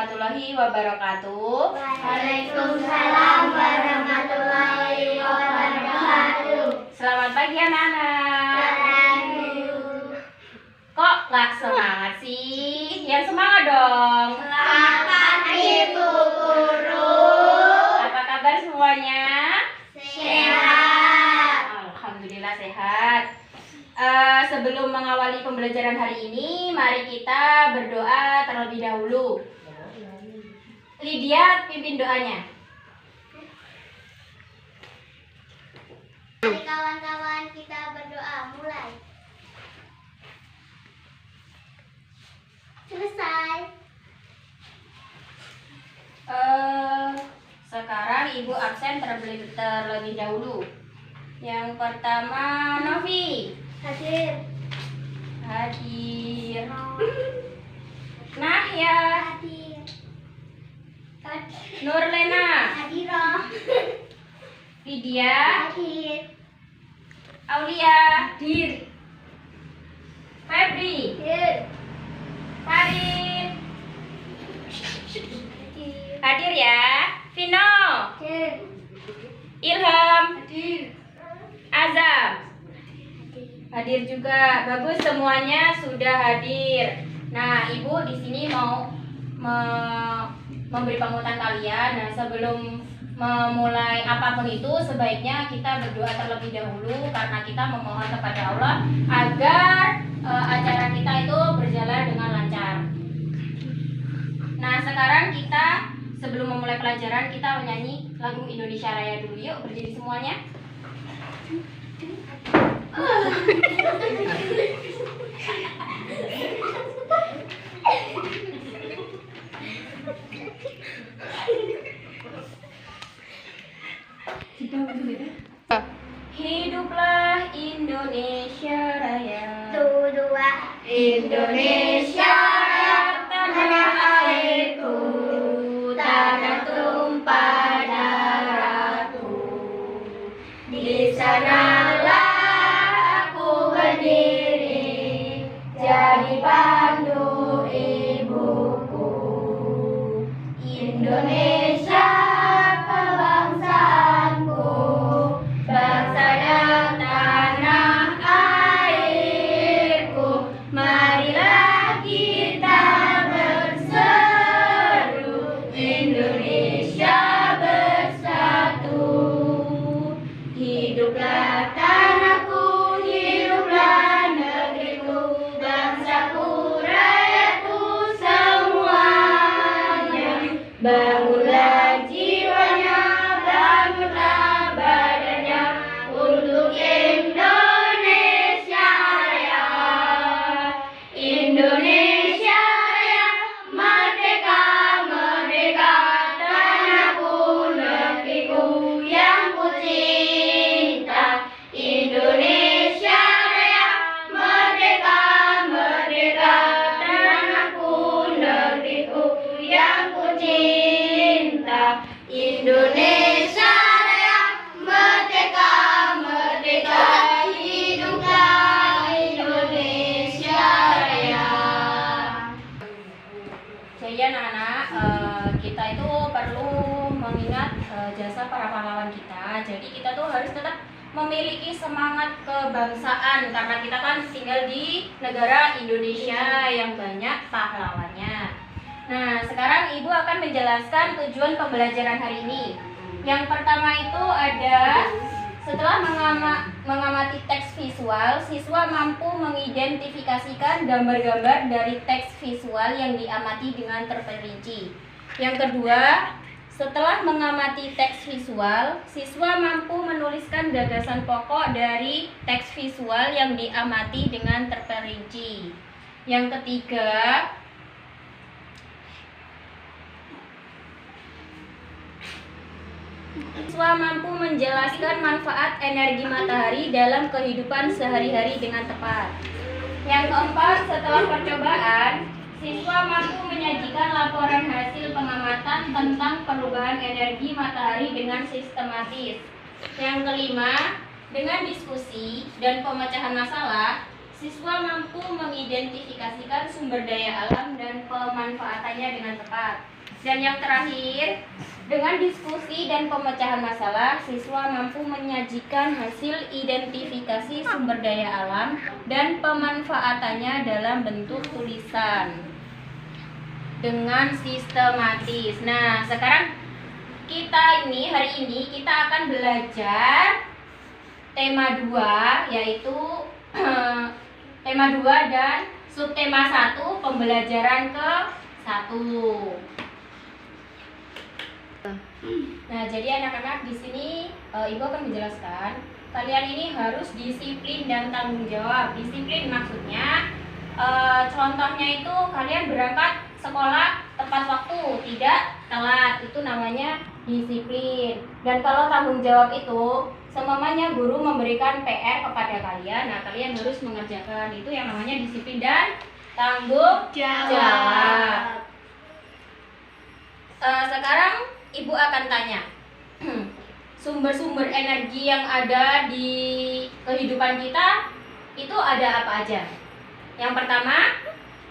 warahmatullahi wabarakatuh. Waalaikumsalam warahmatullahi wabarakatuh. Selamat pagi anak-anak. Kok gak semangat sih? Yang semangat dong. Selamat Ibu Guru. Apa kabar semuanya? Sehat. Alhamdulillah sehat. Sebelum mengawali pembelajaran hari ini, mari kita berdoa terlebih dahulu. Lydia, pimpin doanya. Mari kawan-kawan kita berdoa, mulai. Selesai. Sekarang Ibu absen terlebih dahulu. Yang pertama, Novi. Hadir. Hadir. Nahya. Hadir. Nurlena. Hadiroh. Lydia. Hadir. Aulia. Hadir. Febri. Hadir. Farid. Hadir. Hadir ya. Vino. Hadir. Ilham. Hadir. Azam. Hadir juga. Bagus, semuanya sudah hadir. Nah, Ibu di sini mau memberi panutan kalian. Nah, sebelum memulai apapun itu, sebaiknya kita berdoa terlebih dahulu karena kita memohon kepada Allah agar acara kita itu berjalan dengan lancar. Nah, sekarang kita sebelum memulai pelajaran kita menyanyi lagu Indonesia Raya dulu. Yuk, berdiri semuanya. Hiduplah Indonesia Raya. Dua. Indonesia tanah airku, tanah tumpah darahku. Di sanalah aku berdiri, jadi pandu ibuku. Indonesia kebangsaanku, bangsa dan tanah airku. Marilah kita berseru, Indonesia bersatu. Hiduplah tanahku, hiduplah negeriku, bangsaku, rakyatku semuanya. Bangunlah jiwanya, bangunlah badannya untuk Indonesia Raya. Indonesia Raya, merdeka, merdeka, tanahku, negeriku yang ku cinta. Indonesia Raya, merdeka, merdeka, tanahku, negeriku yang ku cinta. Indonesia Raya, merdeka, merdeka, hiduplah Indonesia Raya. Jadi anak-anak, kita itu perlu mengingat jasa para pahlawan kita. Jadi kita tuh harus tetap memiliki semangat kebangsaan karena kita kan tinggal di negara Indonesia yang banyak pahlawannya. Nah, sekarang Ibu akan menjelaskan tujuan pembelajaran hari ini. Yang pertama itu ada setelah mengamati teks visual, siswa mampu mengidentifikasikan gambar-gambar dari teks visual yang diamati dengan terperinci. Yang kedua, setelah mengamati teks visual, siswa mampu menuliskan gagasan pokok dari teks visual yang diamati dengan terperinci. Yang ketiga, siswa mampu menjelaskan manfaat energi matahari dalam kehidupan sehari-hari dengan tepat. Yang keempat, setelah percobaan, siswa mampu menyajikan laporan hasil pengamatan tentang perubahan energi matahari dengan sistematis. Yang kelima, dengan diskusi dan pemecahan masalah, siswa mampu mengidentifikasikan sumber daya alam dan pemanfaatannya dengan tepat. Dan yang terakhir, dengan diskusi dan pemecahan masalah, siswa mampu menyajikan hasil identifikasi sumber daya alam dan pemanfaatannya dalam bentuk tulisan dengan sistematis. Nah, sekarang hari ini kita akan belajar tema 2, yaitu tema 2 dan subtema 1, pembelajaran ke-1. Nah, jadi anak-anak di sini Ibu akan menjelaskan kalian ini harus disiplin dan tanggung jawab. Disiplin maksudnya contohnya itu kalian berangkat sekolah tepat waktu, tidak telat. Itu namanya disiplin. Dan kalau tanggung jawab itu seumpamanya guru memberikan PR kepada kalian, nah kalian harus mengerjakan. Itu yang namanya disiplin dan tanggung jawab. Sekarang Ibu akan tanya, sumber-sumber energi yang ada di kehidupan kita itu ada apa aja? Yang pertama,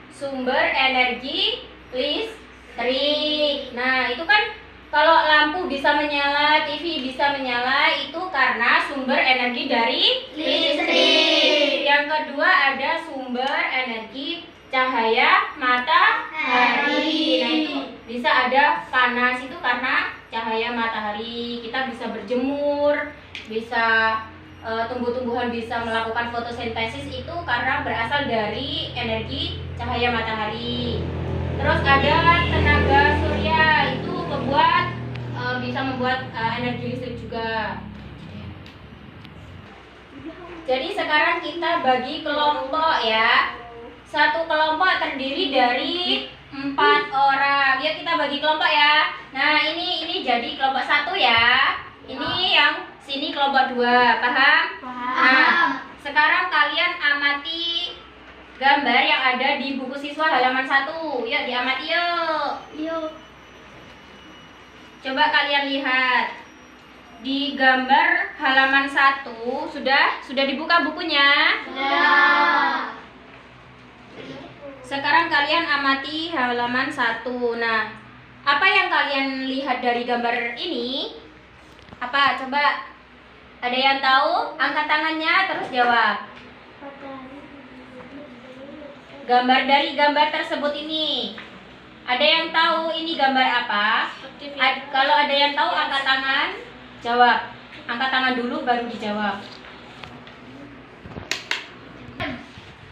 sumber energi listrik. Nah, itu kan kalau lampu bisa menyala, TV bisa menyala, itu karena sumber energi dari listrik. Yang kedua ada sumber energi cahaya matahari. Nah, itu bisa ada panas, itu karena cahaya matahari. Kita bisa berjemur, bisa tumbuh-tumbuhan bisa melakukan fotosintesis, itu karena berasal dari energi cahaya matahari. Terus ada tenaga surya, itu bisa membuat energi listrik juga. Jadi sekarang kita bagi kelompok ya. Satu kelompok terdiri dari 4 orang. Ya, kita bagi kelompok ya. Nah, ini jadi kelompok 1 ya. Ini yang sini kelompok 2. Paham? Nah, sekarang kalian amati gambar yang ada di buku siswa halaman 1. Yuk, diamati yuk. Coba kalian lihat. Di gambar halaman 1 sudah dibuka bukunya? Sudah. Sekarang kalian amati halaman 1. Nah, apa yang kalian lihat dari gambar ini? Apa? Coba. Ada yang tahu? Angkat tangannya terus jawab. Dari gambar tersebut ini, ada yang tahu ini gambar apa? Kalau ada yang tahu angkat tangan, jawab. Angkat tangan dulu baru dijawab.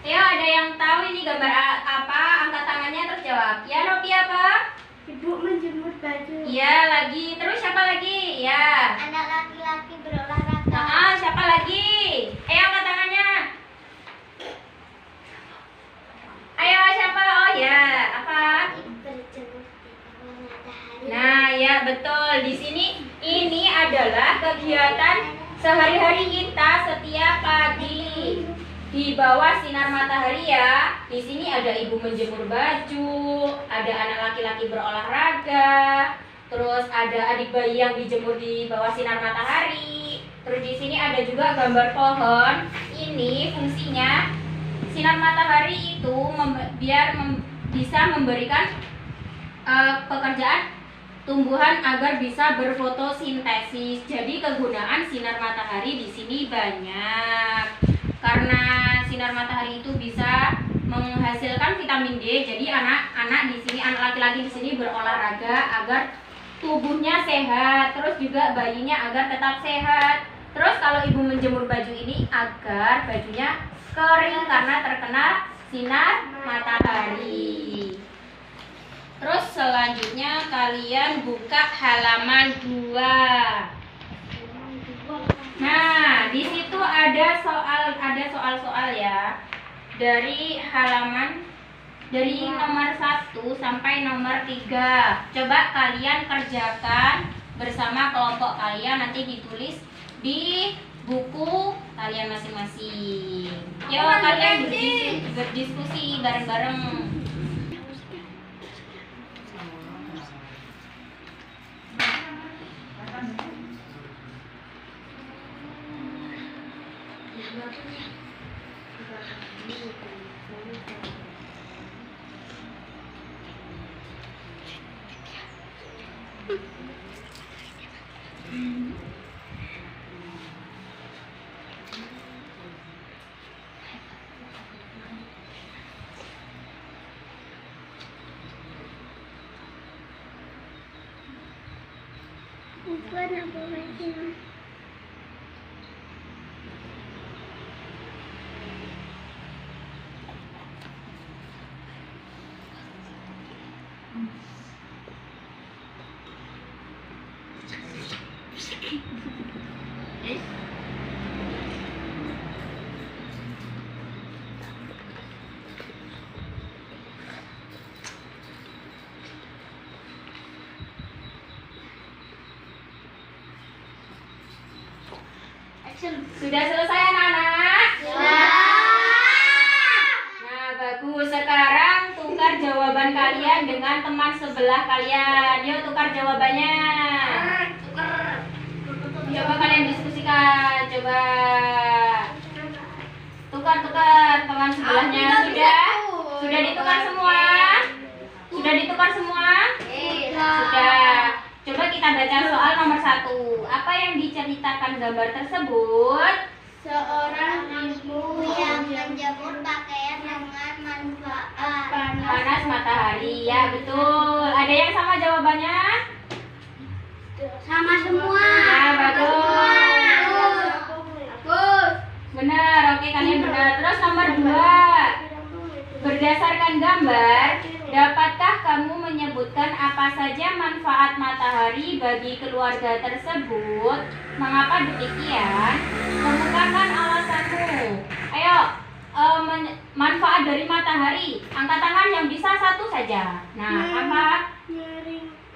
Ya, ada yang tahu ini gambar apa? Angkat tangannya terus jawab. Ya, Robi apa? Ibu menjemur baju. Iya, lagi. Terus siapa lagi? Ya. Anak laki-laki berolahraga. Nah, siapa lagi? Ayo angkat tangannya. Ayo, siapa? Oh ya, apa? Berjemur di bawah matahari. Nah, ya betul. Di sini ini adalah kegiatan sehari-hari kita setiap pagi. Di bawah sinar matahari ya. Di sini ada ibu menjemur baju, ada anak laki-laki berolahraga, terus ada adik bayi yang dijemur di bawah sinar matahari. Terus di sini ada juga gambar pohon. Ini fungsinya sinar matahari itu bisa memberikan pekerjaan tumbuhan agar bisa berfotosintesis. Jadi kegunaan sinar matahari di sini banyak. Karena sinar matahari itu bisa menghasilkan vitamin D, jadi anak-anak di sini, anak laki-laki di sini berolahraga agar tubuhnya sehat, terus juga bayinya agar tetap sehat. Terus kalau ibu menjemur baju ini agar bajunya kering karena terkena sinar matahari. Terus selanjutnya kalian buka halaman 2. Nah, di situ ada soal-soal ya. Dari nomor 1 sampai nomor 3. Coba kalian kerjakan bersama kelompok kalian, nanti ditulis di buku kalian masing-masing. Yuk, kalian berdiskusi bareng-bareng. Bukan apa lagi? Sudah selesai anak-anak? Nah, bagus. Sekarang tukar jawaban kalian dengan teman sebelah kalian. Yuk tukar jawabannya. Coba kalian diskusikan. Coba. Tukar teman sebelahnya. Sudah ditukar semua? Sudah ditukar semua? Sudah. Coba kita baca soal nomor 1. Apa yang diceritakan gambar tersebut? Seorang ibu yang menjemur pakaian dengan manfaat Panas matahari. Ya, betul. Ada yang sama jawabannya? sama semua. Nah, bagus. Benar, oke kalian benar. Terus nomor 2. Berdasarkan gambar, dapatkah kamu menyebutkan apa saja manfaat matahari bagi keluarga tersebut? Mengapa demikian? Kemukakan alasanmu. Ayo, manfaat dari matahari. Angkat tangan yang bisa satu saja. Nah, apa?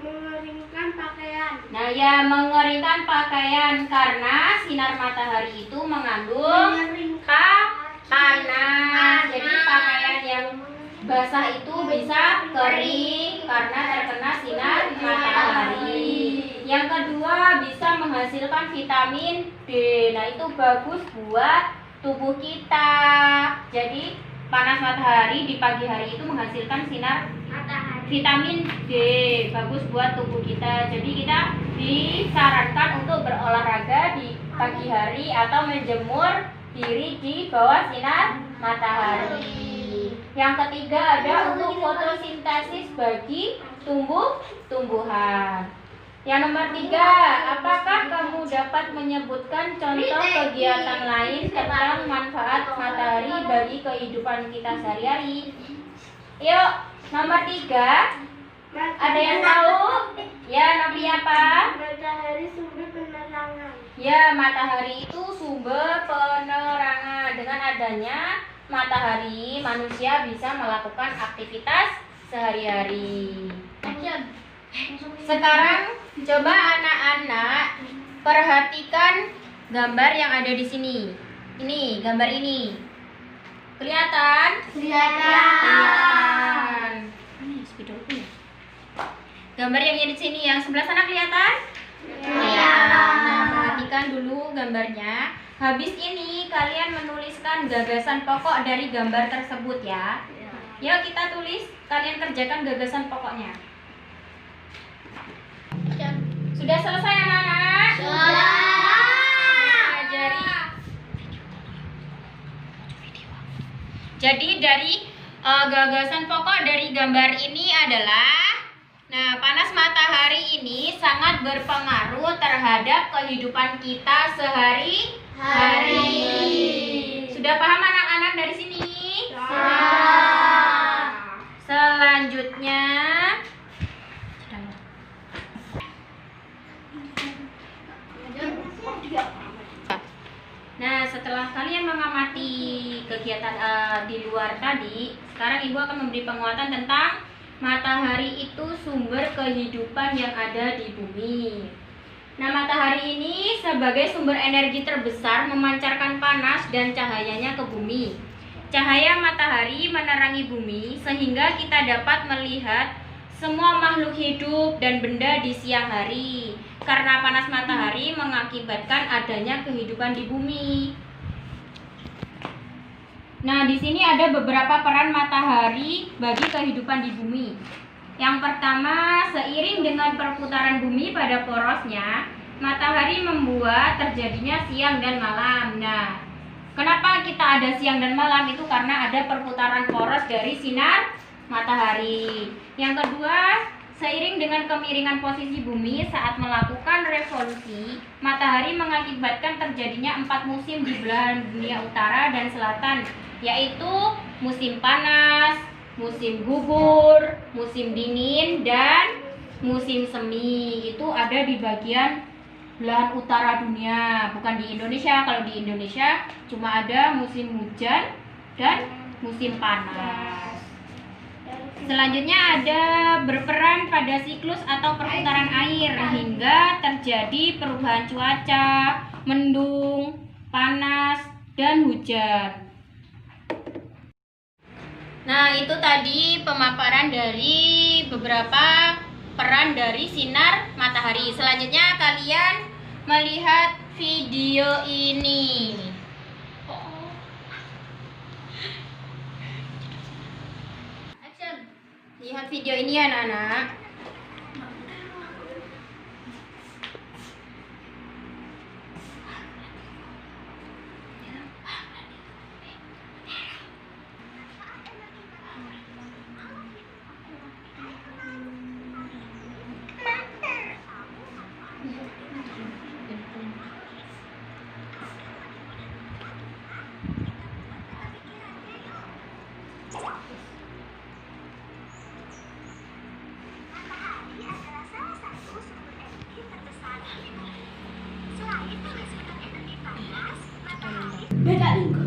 Mengeringkan pakaian. Nah, ya mengeringkan pakaian karena sinar matahari itu mengandung panas. Jadi pakaian yang basah itu bisa kering karena terkena sinar matahari. Yang kedua, bisa menghasilkan vitamin D. Nah, itu bagus buat tubuh kita. Jadi panas matahari di pagi hari itu menghasilkan sinar vitamin D, bagus buat tubuh kita. Jadi kita disarankan untuk berolahraga di pagi hari atau menjemur diri di bawah sinar matahari. Yang ketiga ada untuk fotosintesis bagi tumbuhan. Yang nomor 3, apakah kamu dapat menyebutkan contoh kegiatan lain tentang manfaat matahari bagi kehidupan kita sehari-hari? Yuk, nomor 3. Ada yang tahu? Ya, Novi apa? Matahari sumber penerangan. Ya, matahari itu sumber penerangan. Dengan adanya matahari, manusia bisa melakukan aktivitas sehari-hari. Sekarang coba anak-anak perhatikan gambar yang ada di sini. Ini, gambar ini. Kelihatan? Kelihatan. Gambar yang di sini, yang sebelah sana kelihatan? Kelihatan. Nah, perhatikan dulu gambarnya. Habis ini kalian menuliskan gagasan pokok dari gambar tersebut ya. Yuk kita tulis, kalian kerjakan gagasan pokoknya. Sudah selesai anak-anak? Jadi dari gagasan pokok dari gambar ini adalah, nah, panas matahari ini sangat berpengaruh terhadap kehidupan kita sehari-hari. Sudah paham anak-anak dari sini? Selanjutnya, nah, setelah kalian mengamati kegiatan di luar tadi, sekarang Ibu akan memberi penguatan tentang matahari itu sumber kehidupan yang ada di bumi. Nah, matahari ini sebagai sumber energi terbesar memancarkan panas dan cahayanya ke bumi. Cahaya matahari menerangi bumi sehingga kita dapat melihat semua makhluk hidup dan benda di siang hari. Karena panas matahari mengakibatkan adanya kehidupan di bumi. Nah, di sini ada beberapa peran matahari bagi kehidupan di bumi. Yang pertama, seiring dengan perputaran bumi pada porosnya, matahari membuat terjadinya siang dan malam. Nah, kenapa kita ada siang dan malam? Itu karena ada perputaran poros dari sinar matahari. Yang kedua, seiring dengan kemiringan posisi bumi saat melakukan revolusi, matahari mengakibatkan terjadinya 4 musim di belahan dunia utara dan selatan, yaitu musim panas, musim gugur, musim dingin, dan musim semi. Itu ada di bagian belahan utara dunia, bukan di Indonesia. Kalau di Indonesia cuma ada musim hujan dan musim panas. Selanjutnya ada berperan pada siklus atau perputaran air hingga terjadi perubahan cuaca, mendung, panas, dan hujan. Nah, itu tadi pemaparan dari beberapa peran dari sinar matahari. Selanjutnya kalian melihat video ini. Action. Lihat video ini ya anak-anak. Beda lingkup.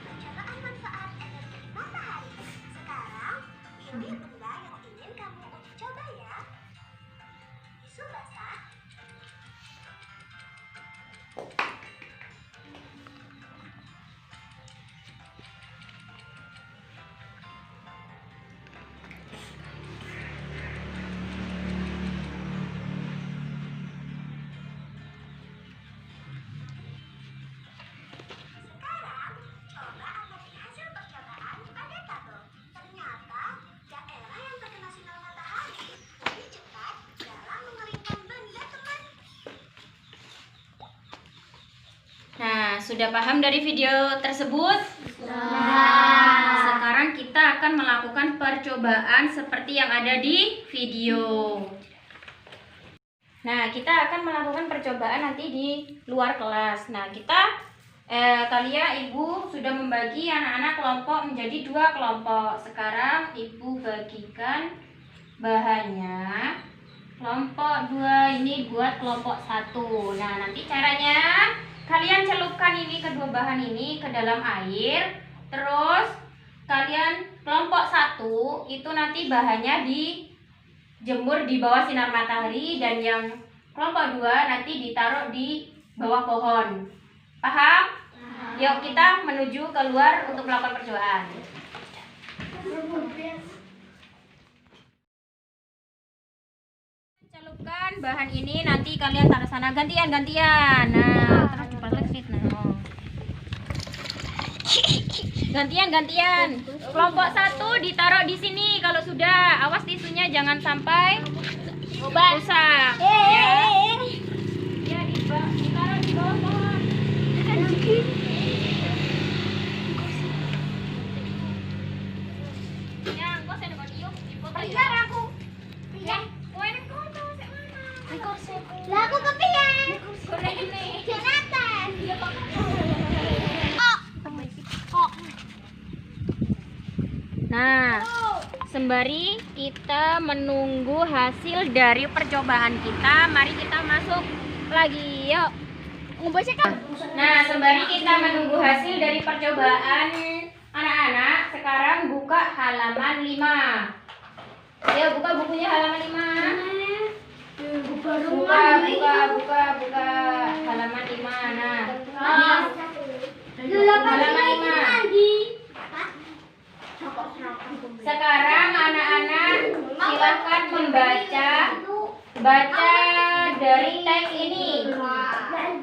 Percobaan manfaat energi matahari. Sekarang, pilih benda yang ingin kamu uji coba ya. Tisu basah. Sekarang, coba amati hasil percobaan pada tabel. Ternyata, daerah yang terkena sinar matahari lebih cepat dalam mengeringkan benda teman. Nah, sudah paham dari video tersebut? Sekarang kita akan melakukan percobaan seperti yang ada di video. Nah, kita akan melakukan percobaan nanti di luar kelas. Nah, kalian ibu sudah membagi anak-anak kelompok menjadi 2 kelompok. Sekarang ibu bagikan bahannya. Kelompok 2 ini buat kelompok 1. Nah, nanti caranya kalian celupkan ini kedua bahan ini ke dalam air. Terus kalian kelompok 1 itu nanti bahannya dijemur di bawah sinar matahari, dan yang kelompok 2 nanti ditaruh di bawah pohon. Paham? Yuk kita menuju keluar untuk melakukan percobaan. Celupkan bahan ini, nanti kalian taruh sana gantian. Nah, terus dipasang nah. Gantian. Kelompok 1 ditaruh di sini kalau sudah. Awas tisunya jangan sampai rusak. Ya. Ya, ditaruh di bawah pohon. Ya, engko sing nggon iyo dipoto ya. Aku. Ya, kowe nek kono sik mana? Lah aku kepiye? Rene. Jonathan. Nah, sembari kita menunggu hasil dari percobaan kita, mari kita masuk lagi. Yuk. Nah, sembari kita menunggu hasil dari percobaan anak-anak, sekarang buka halaman 5. Ayo buka bukunya halaman 5. Buka halaman 5. Nah, halaman 5. Sekarang anak-anak silakan baca dari teks ini.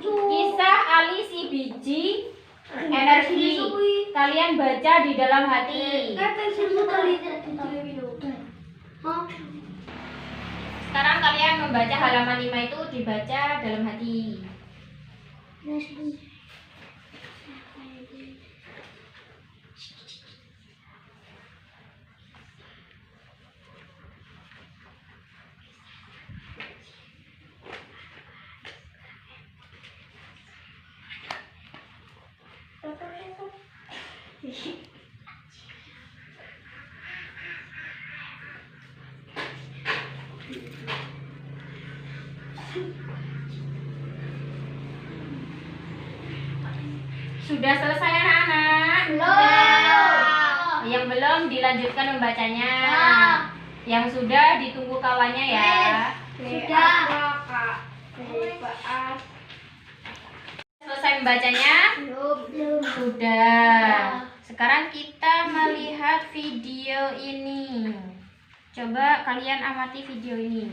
Kisah Ali si biji energi. Kalian baca di dalam hati. Sekarang kalian membaca halaman 5 itu dibaca dalam hati. Sudah selesai anak-anak? Belum. Yang belum dilanjutkan membacanya. Yang sudah ditunggu kawannya ya. Sudah. Selesai membacanya? Belum. Sudah. Sekarang kita melihat video ini. Coba kalian amati video ini.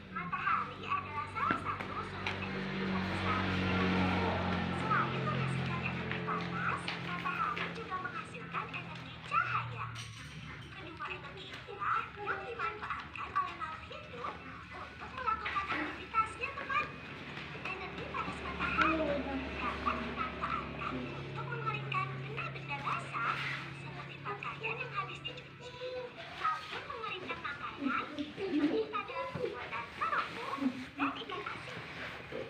Matahari adalah salah satu sumber energi terbesar. Selain menghasilkan energi panas, matahari juga menghasilkan energi cahaya. Kedua energi inilah yang dimanfaatkan oleh makhluk hidup untuk melakukan aktivitasnya, teman. Energi panas matahari dapat dimanfaatkan untuk mengeringkan benda-benda basah seperti pakaian yang habis dicuci, maupun mengeringkan makanan seperti pada pembuatan kerupuk dan ikan asin.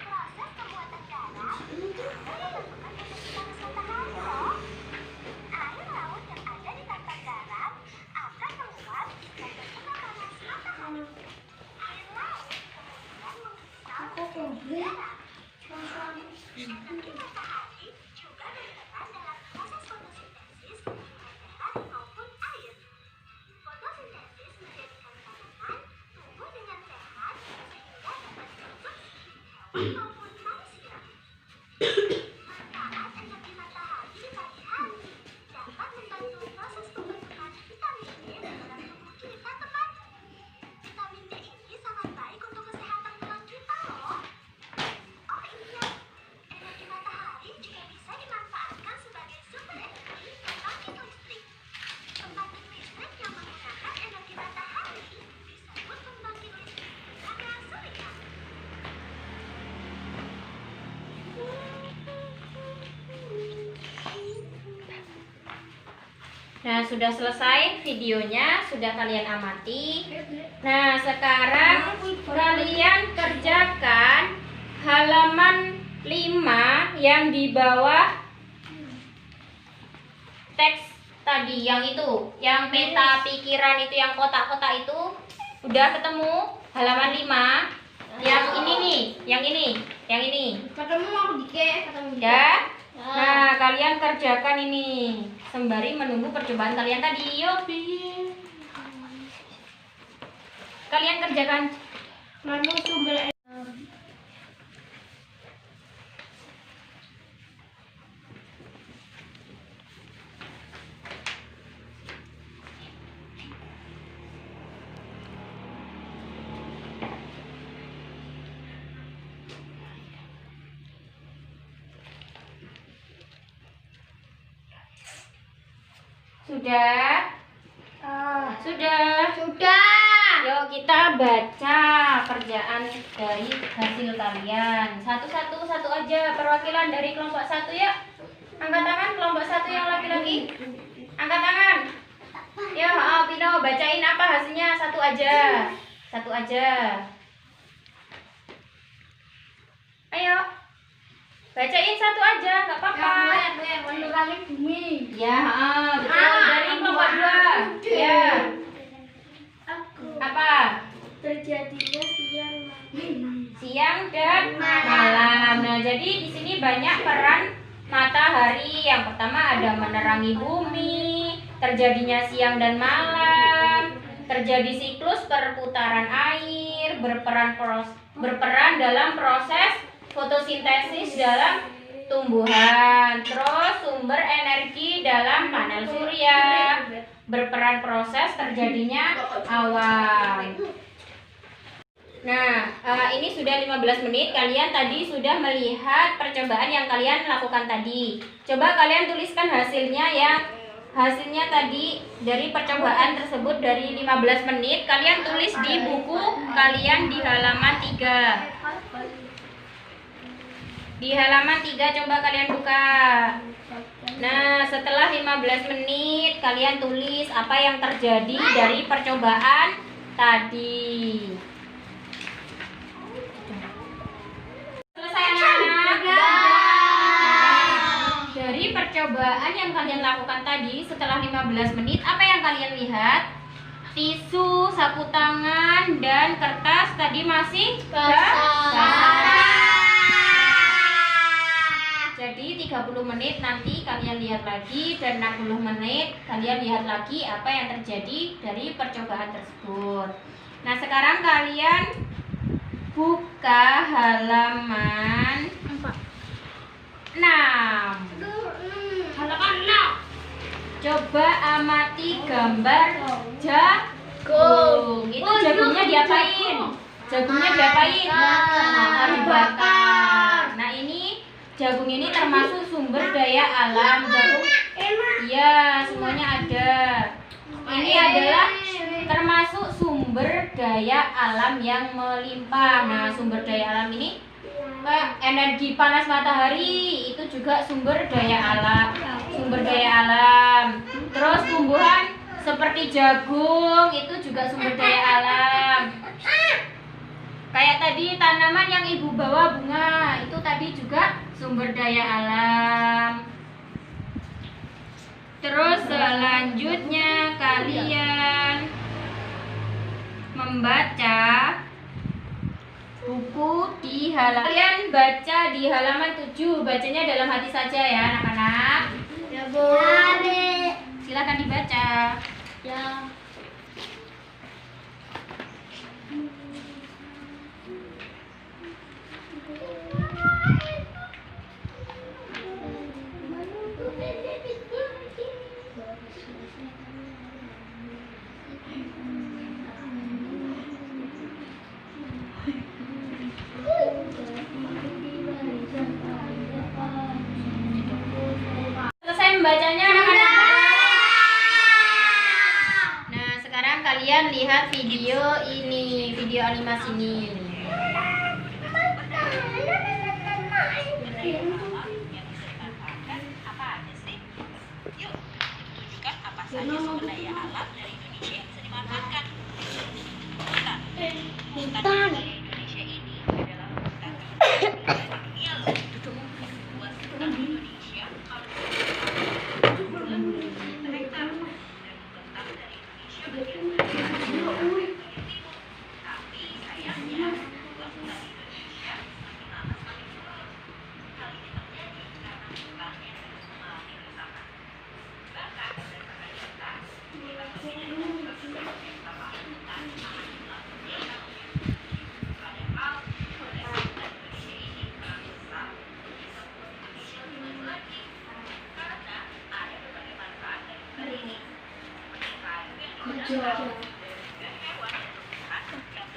Proses pembuatan garam juga memerlukan energi panas matahari loh. Air laut yang ada di tanpa garam akan menguap dan terkena panas matahari. Air laut kemudian mengkristal menjadi garam. Energi matahari juga berperan dalam proses fotosintesis matahari maupun air. Fotosintesis menjadikan tanaman tumbuh dengan sehat sehingga dapat dikonsumsi hewan maupun manusia. Manfaat energi matahari di pagi hari dapat membantu proses pembentukan vitamin D dalam tubuh kita, teman. Vitamin D ini sangat baik untuk kesehatan tulang kita loh. Oh iya, energi matahari juga bisa dimanfaatkan sebagai sumber energi pembangkit listrik. Pembangkit listrik yang menggunakan energi matahari disebut pembangkit listrik tenaga surya. Nah, sudah selesai videonya, sudah kalian amati. Nah, sekarang kalian kerjakan halaman 5 yang di bawah teks tadi, yang itu, yang peta pikiran itu, yang kotak-kotak itu. Udah ketemu halaman 5? Yang ini nih, yang ini. Ketemu aku dikit, ketemu. Ya. Nah, kalian kerjakan ini sembari menunggu percobaan kalian tadi. Yuk. Kalian kerjakan. Lalu sumber Sudah? Sudah. Yuk kita baca kerjaan dari hasil kalian. Satu aja. Perwakilan dari kelompok 1 ya. Angkat tangan kelompok 1 yang laki-laki. Angkat tangan. Ya, Pino, bacain apa hasilnya? Satu aja. Ayo. Bacain satu aja, nggak apa-apa. menerangi bumi. Ya, betul. Dari kelompok 2. Ya. Apa? Terjadinya Siang dan malam. Nah, jadi di sini banyak peran matahari. Yang pertama ada menerangi bumi, terjadinya siang dan malam, terjadi siklus perputaran air, berperan dalam proses fotosintesis dalam tumbuhan, terus sumber energi dalam panel surya, berperan proses terjadinya awan. Nah, ini sudah 15 menit. Kalian tadi sudah melihat percobaan yang kalian lakukan tadi. Coba kalian tuliskan hasilnya ya. Hasilnya tadi dari percobaan tersebut dari 15 menit, kalian tulis di buku kalian di halaman 3. Di halaman 3 coba kalian buka. Nah, setelah 15 menit kalian tulis apa yang terjadi dari percobaan tadi. Selesai anak-anak? Dari percobaan yang kalian lakukan tadi setelah 15 menit, apa yang kalian lihat? Tisu, sapu tangan, dan kertas tadi masih basah. Jadi 30 menit nanti kalian lihat lagi, dan 60 menit kalian lihat lagi apa yang terjadi dari percobaan tersebut. Nah, sekarang kalian buka halaman 6. Halaman 6. Coba amati gambar jagung. Itu jagungnya diapain? Jagungnya diapain? Nah, dibakar. Nah, ini jagung ini termasuk sumber daya alam. Jagung, iya, semuanya ada. Ini adalah termasuk sumber daya alam yang melimpah. Nah, sumber daya alam ini energi panas matahari itu juga sumber daya alam. Terus tumbuhan seperti jagung itu juga sumber daya alam. Kayak tadi tanaman yang ibu bawa bunga itu tadi juga sumber daya alam. Terus selanjutnya kalian membaca buku di halaman. Kalian baca di halaman 7. Bacanya dalam hati saja ya anak-anak. Ya, Bu. Silakan dibaca. Ya. Selesai membacanya anak-anak? Nah, sekarang kalian lihat video ini, video animasi ini. Apa aja sih? Yuk, tunjukkan apa saja sumber daya alam dari Indonesia yang bisa dimanfaatkan. Hutan. Hutan di Indonesia ini adalah hutan dunia loh. Luas hutan di Indonesia kalau hektar dan hutan dari Indonesia bagian barat. Tapi sayangnya luas hutan Indonesia semakin lama semakin turun. Hal ini terjadi karena hutannya terus mengalami kerusakan. Bahkan berdasarkan data, sekitar lebih dari 100% kebakaran hutan akan dilakukan padahal kondisi hutan Indonesia ini sangat besar. Bisa membuat Indonesia lebih maju lagi karena ada berbagai manfaat dari hutan ini, seperti kayu yang digunakan dan juga hewan dan tumbuhan yang berasal dari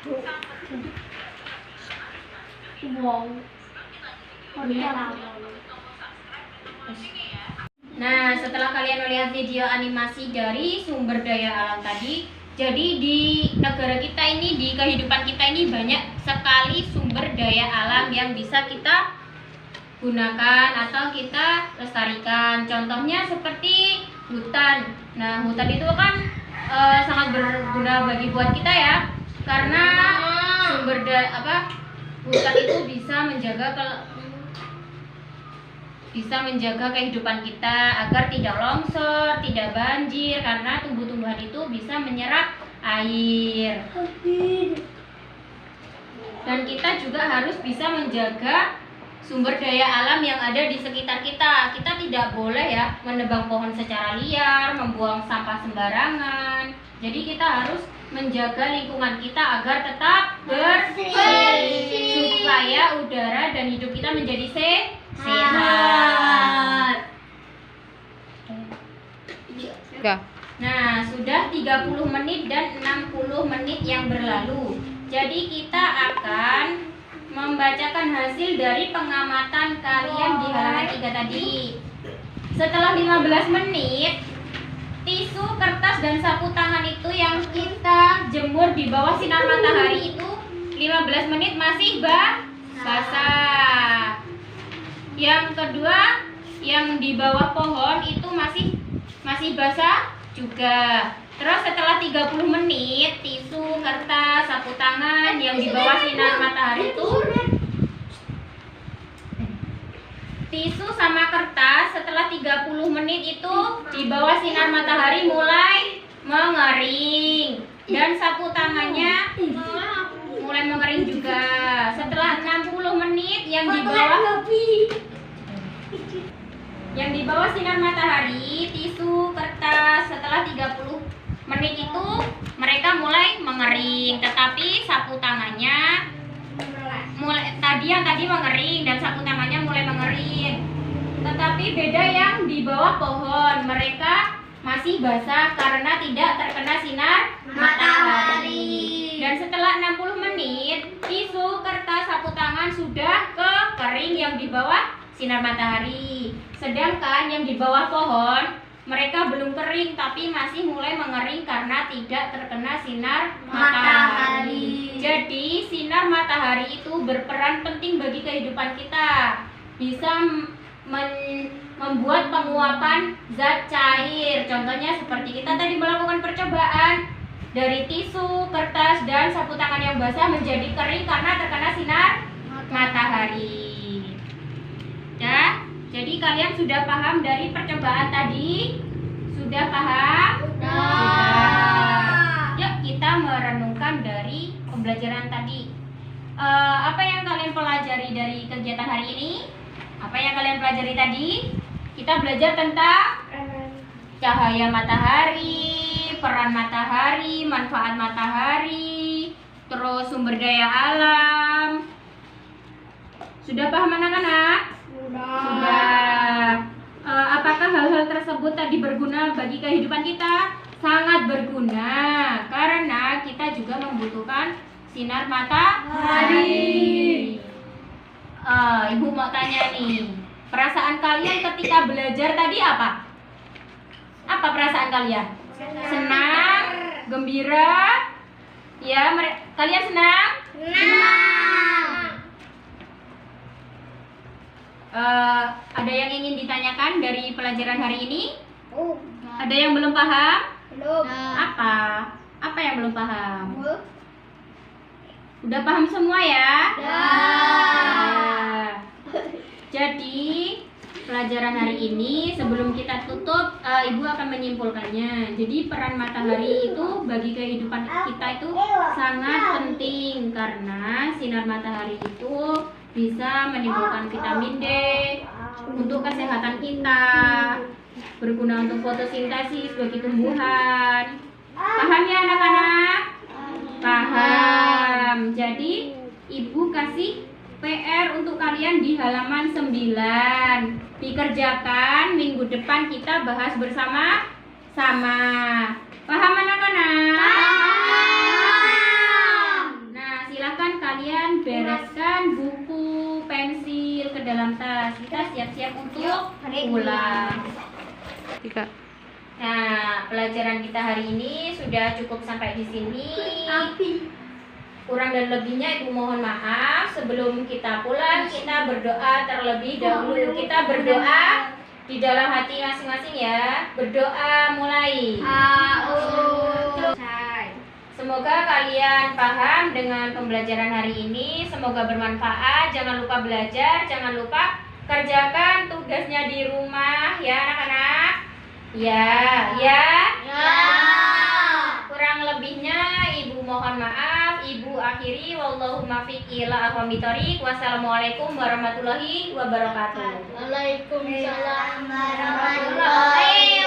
hutan ini. Sangat penting juga buat bisa Wow. Nah, setelah kalian melihat video animasi dari sumber daya alam tadi, jadi di negara kita ini, di kehidupan kita ini banyak sekali sumber daya alam yang bisa kita gunakan atau kita lestarikan. Contohnya seperti hutan. Nah, hutan itu kan sangat berguna bagi buat kita ya, karena sumber daya hutan itu bisa menjaga kehidupan kita agar tidak longsor, tidak banjir, karena tumbuh-tumbuhan itu bisa menyerap air. Dan kita juga harus bisa menjaga sumber daya alam yang ada di sekitar kita. Kita tidak boleh ya menebang pohon secara liar, membuang sampah sembarangan. Jadi kita harus menjaga lingkungan kita agar tetap bersih supaya udara dan hidup kita menjadi sehat. Nah, sudah 30 menit dan 60 menit yang berlalu. Jadi kita akan membacakan hasil dari pengamatan kalian di halaman 3 tadi. Setelah 15 menit, tisu, kertas, dan sapu tangan itu yang kita jemur di bawah sinar matahari itu 15 menit masih basah. Yang kedua, yang di bawah pohon itu masih basah juga. Terus setelah 30 menit, tisu, kertas, sapu tangan yang di bawah sinar matahari itu, tisu sama kertas setelah 30 menit itu di bawah sinar matahari mulai mengering. Dan sapu tangannya mulai mengering juga. Setelah 60 menit yang di bawah sinar matahari, tisu, kertas setelah 30 menit itu mereka mulai mengering, tetapi sapu tangannya tadi mengering dan sapu tangannya mulai mengering. Tetapi beda yang di bawah pohon, mereka masih basah karena tidak terkena sinar matahari. Dan setelah 60 menit, tisu, kertas, sapu tangan sudah kering yang di bawah sinar matahari. Sedangkan yang di bawah pohon mereka belum kering tapi masih mulai mengering karena tidak terkena sinar matahari. Jadi sinar matahari itu berperan penting bagi kehidupan kita. Bisa membuat penguapan zat cair. Contohnya seperti kita tadi melakukan percobaan dari tisu, kertas, dan sapu tangan yang basah menjadi kering karena terkena sinar matahari. Ya. Jadi kalian sudah paham dari percobaan tadi? Sudah paham? Sudah. Yuk kita merenungkan dari pembelajaran tadi. Apa yang kalian pelajari dari kegiatan hari ini? Apa yang kalian pelajari tadi? Kita belajar tentang cahaya matahari, peran matahari, manfaat matahari, terus sumber daya alam. Sudah paham anak-anak? Sudah. Apakah hal-hal tersebut tadi berguna bagi kehidupan kita? Sangat berguna karena kita juga membutuhkan sinar matahari. Ibu mau tanya nih, perasaan kalian ketika belajar tadi apa? Apa perasaan kalian? Senang, gembira? Ya, kalian senang? Ada yang ingin ditanyakan dari pelajaran hari ini? Ada yang belum paham? Belum. Apa yang belum paham? Udah paham semua ya? Jadi pelajaran hari ini sebelum kita tutup, Ibu akan menyimpulkannya. Jadi peran matahari itu bagi kehidupan kita itu sangat penting karena sinar matahari itu bisa menimbulkan vitamin D untuk kesehatan kita, berguna untuk fotosintesis bagi tumbuhan. Paham ya anak-anak? Paham. Jadi Ibu kasih PR untuk kalian di halaman 9. Dikerjakan, minggu depan kita bahas bersama-sama. Paham anak-anak? Nah, silakan kalian bereskan buku, pensil ke dalam tas. Kita siap-siap untuk pulang. Nah, pelajaran kita hari ini sudah cukup sampai di sini. Kurang dan lebihnya Ibu mohon maaf. Sebelum kita pulang, kita berdoa terlebih dahulu. Kita berdoa di dalam hati masing-masing ya. Berdoa mulai. Semoga kalian paham dengan pembelajaran hari ini. Semoga bermanfaat. Jangan lupa belajar, jangan lupa kerjakan tugasnya di rumah ya anak-anak. Ya. Kurang lebihnya Ibu mohon maaf. Ibu akhiri, wallahu muwaffiq ila aqwamit thoriq. Wassalamualaikum warahmatullahi wabarakatuh. Waalaikumsalam warahmatullahi